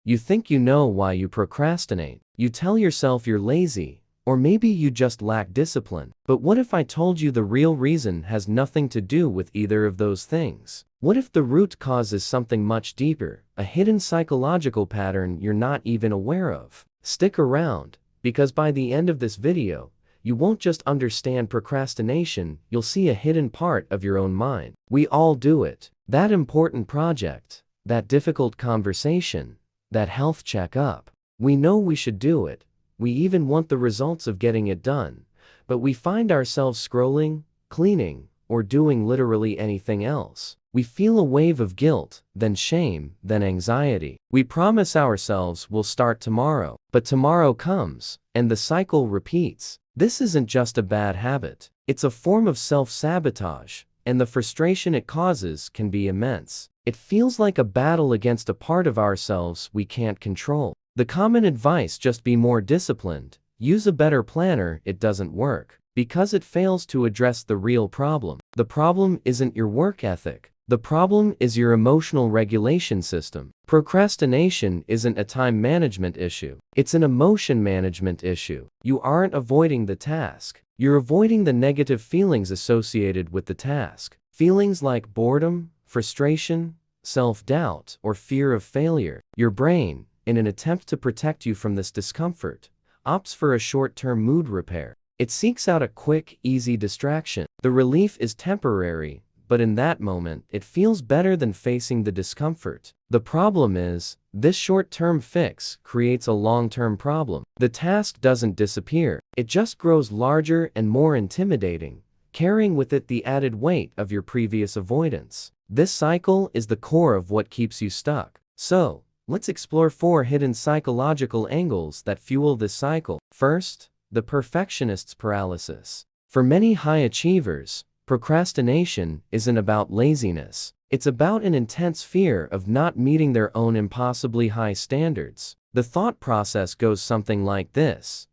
You think you know why you procrastinate. You tell yourself you're lazy, or maybe you just lack discipline. But what if I told you the real reason has nothing to do with either of those things? What if the root cause is something much deeper, a hidden psychological pattern you're not even aware of? Stick around, because by the end of this video, you won't just understand procrastination, you'll see a hidden part of your own mind. We all do it. That important project, that difficult conversation, that health checkup. We know we should do it. We even want the results of getting it done. But we find ourselves scrolling, cleaning, or doing literally anything else. We feel a wave of guilt, then shame, then anxiety. We promise ourselves we'll start tomorrow, but tomorrow comes, and the cycle repeats. This isn't just a bad habit. It's a form of self-sabotage, and the frustration it causes can be immense. It feels like a battle against a part of ourselves we can't control. The common advice, just be more disciplined, use a better planner, it doesn't work, because it fails to address the real problem. The problem isn't your work ethic. The problem is your emotional regulation system. Procrastination isn't a time management issue. It's an emotion management issue. You aren't avoiding the task. You're avoiding the negative feelings associated with the task. Feelings like boredom, frustration, self-doubt, or fear of failure. Your brain, in an attempt to protect you from this discomfort, opts for a short-term mood repair. It seeks out a quick, easy distraction. The relief is temporary, but in that moment, it feels better than facing the discomfort. The problem is, this short-term fix creates a long-term problem. The task doesn't disappear. It just grows larger and more intimidating, carrying with it the added weight of your previous avoidance. This cycle is the core of what keeps you stuck. So, let's explore 4 hidden psychological angles that fuel this cycle. First, the perfectionist's paralysis. For many high achievers, procrastination isn't about laziness. It's about an intense fear of not meeting their own impossibly high standards. The thought process goes something like this.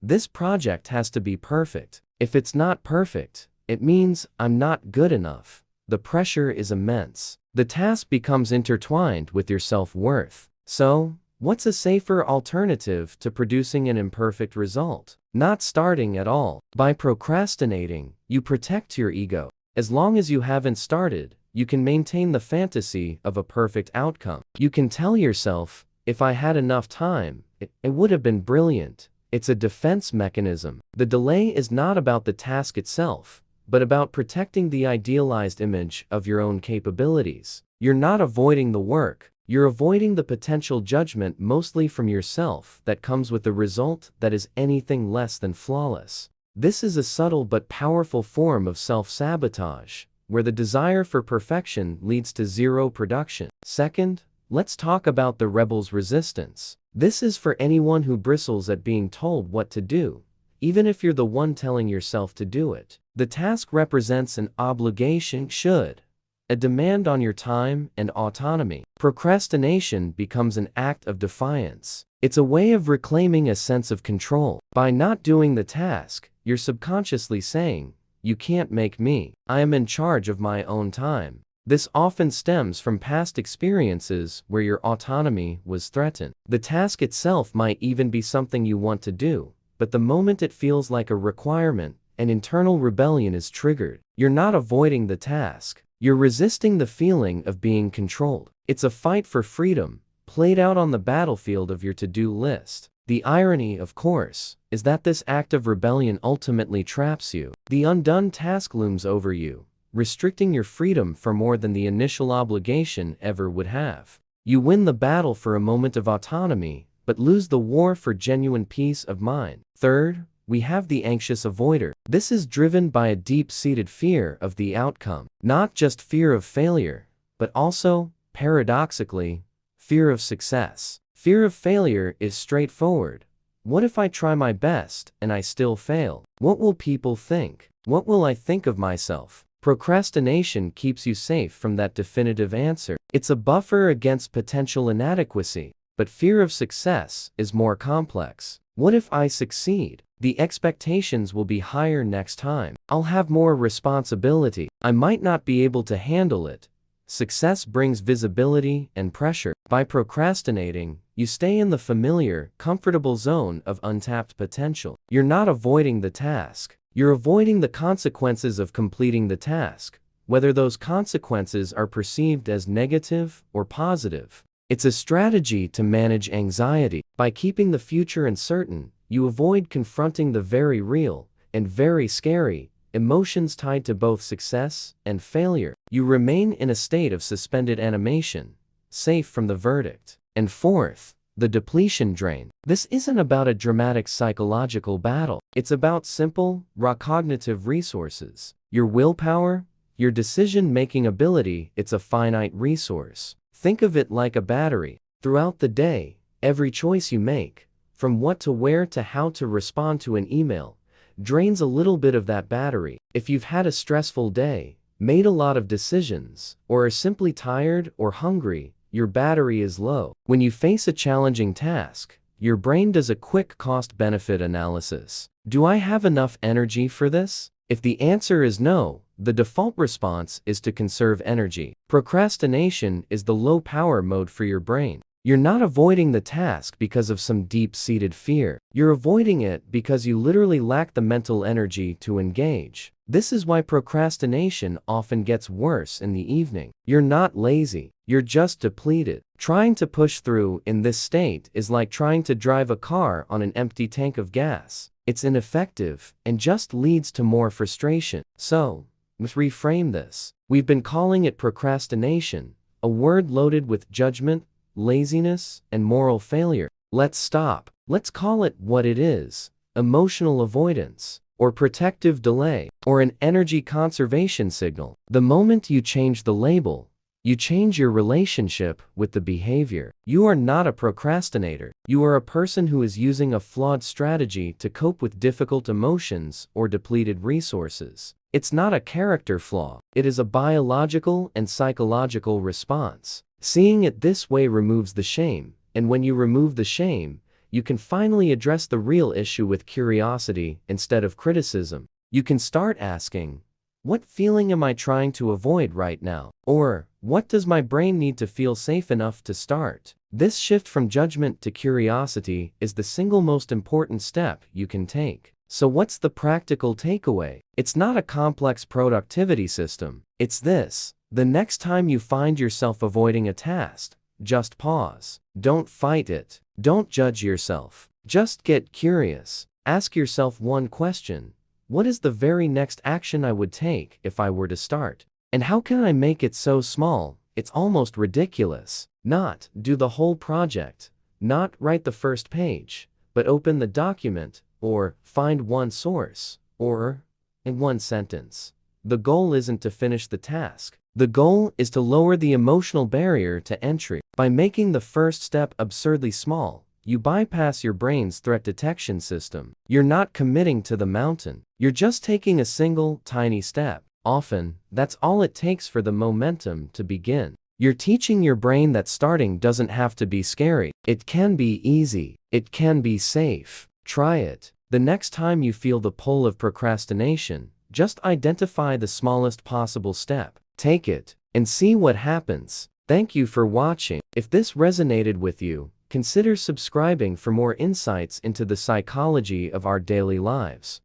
This project has to be perfect. If it's not perfect, it means I'm not good enough. The pressure is immense. The task becomes intertwined with your self-worth. So, what's a safer alternative to producing an imperfect result? Not starting at all. By procrastinating, you protect your ego. As long as you haven't started, you can maintain the fantasy of a perfect outcome. You can tell yourself, if I had enough time, it would have been brilliant. It's a defense mechanism. The delay is not about the task itself, but about protecting the idealized image of your own capabilities. You're not avoiding the work. You're avoiding the potential judgment, mostly from yourself, that comes with a result that is anything less than flawless. This is a subtle but powerful form of self-sabotage, where the desire for perfection leads to zero production. Second, let's talk about the rebel's resistance. This is for anyone who bristles at being told what to do, even if you're the one telling yourself to do it. The task represents an obligation, a demand on your time and autonomy. Procrastination becomes an act of defiance. It's a way of reclaiming a sense of control. By not doing the task, you're subconsciously saying, you can't make me. I am in charge of my own time. This often stems from past experiences where your autonomy was threatened. The task itself might even be something you want to do, but the moment it feels like a requirement, an internal rebellion is triggered. You're not avoiding the task. You're resisting the feeling of being controlled. It's a fight for freedom, played out on the battlefield of your to-do list. The irony, of course, is that this act of rebellion ultimately traps you. The undone task looms over you, restricting your freedom for more than the initial obligation ever would have. You win the battle for a moment of autonomy, but lose the war for genuine peace of mind. Third, we have the anxious avoider. This is driven by a deep-seated fear of the outcome. Not just fear of failure, but also, paradoxically, fear of success. Fear of failure is straightforward. What if I try my best and I still fail? What will people think? What will I think of myself? Procrastination keeps you safe from that definitive answer. It's a buffer against potential inadequacy. But fear of success is more complex. What if I succeed? The expectations will be higher next time. I'll have more responsibility. I might not be able to handle it, Success brings visibility and pressure. By procrastinating, you stay in the familiar, comfortable zone of untapped potential. You're not avoiding the task. You're avoiding the consequences of completing the task, whether those consequences are perceived as negative or positive. It's a strategy to manage anxiety. By keeping the future uncertain, you avoid confronting the very real and very scary emotions tied to both success and failure. You remain in a state of suspended animation, safe from the verdict. And fourth, the depletion drain. This isn't about a dramatic psychological battle. It's about simple, raw cognitive resources. Your willpower, your decision-making ability, it's a finite resource. Think of it like a battery. Throughout the day, every choice you make, from what to wear to how to respond to an email, drains a little bit of that battery. If you've had a stressful day, made a lot of decisions, or are simply tired or hungry, your battery is low. When you face a challenging task, your brain does a quick cost-benefit analysis. Do I have enough energy for this? If the answer is no, the default response is to conserve energy. Procrastination is the low-power mode for your brain. You're not avoiding the task because of some deep-seated fear. You're avoiding it because you literally lack the mental energy to engage. This is why procrastination often gets worse in the evening. You're not lazy. You're just depleted. Trying to push through in this state is like trying to drive a car on an empty tank of gas. It's ineffective and just leads to more frustration. So, let's reframe this. We've been calling it procrastination, a word loaded with judgment, laziness, and moral failure. Let's stop. Let's call it what it is: emotional avoidance, or protective delay, or an energy conservation signal. The moment you change the label, you change your relationship with the behavior. You are not a procrastinator. You are a person who is using a flawed strategy to cope with difficult emotions or depleted resources. It's not a character flaw. It is a biological and psychological response. Seeing it this way removes the shame, and when you remove the shame, you can finally address the real issue with curiosity instead of criticism. You can start asking, what feeling am I trying to avoid right now? Or, what does my brain need to feel safe enough to start? This shift from judgment to curiosity is the single most important step you can take. So what's the practical takeaway? It's not a complex productivity system. It's this. The next time you find yourself avoiding a task, just pause. Don't fight it. Don't judge yourself. Just get curious. Ask yourself one question. What is the very next action I would take if I were to start? And how can I make it so small, it's almost ridiculous? Not do the whole project, not write the first page, but open the document, or find one source, or in one sentence. The goal isn't to finish the task. The goal is to lower the emotional barrier to entry. By making the first step absurdly small, you bypass your brain's threat detection system. You're not committing to the mountain. You're just taking a single, tiny step. Often, that's all it takes for the momentum to begin. You're teaching your brain that starting doesn't have to be scary. It can be easy. It can be safe. Try it. The next time you feel the pull of procrastination, just identify the smallest possible step. Take it, and see what happens. Thank you for watching. If this resonated with you, consider subscribing for more insights into the psychology of our daily lives.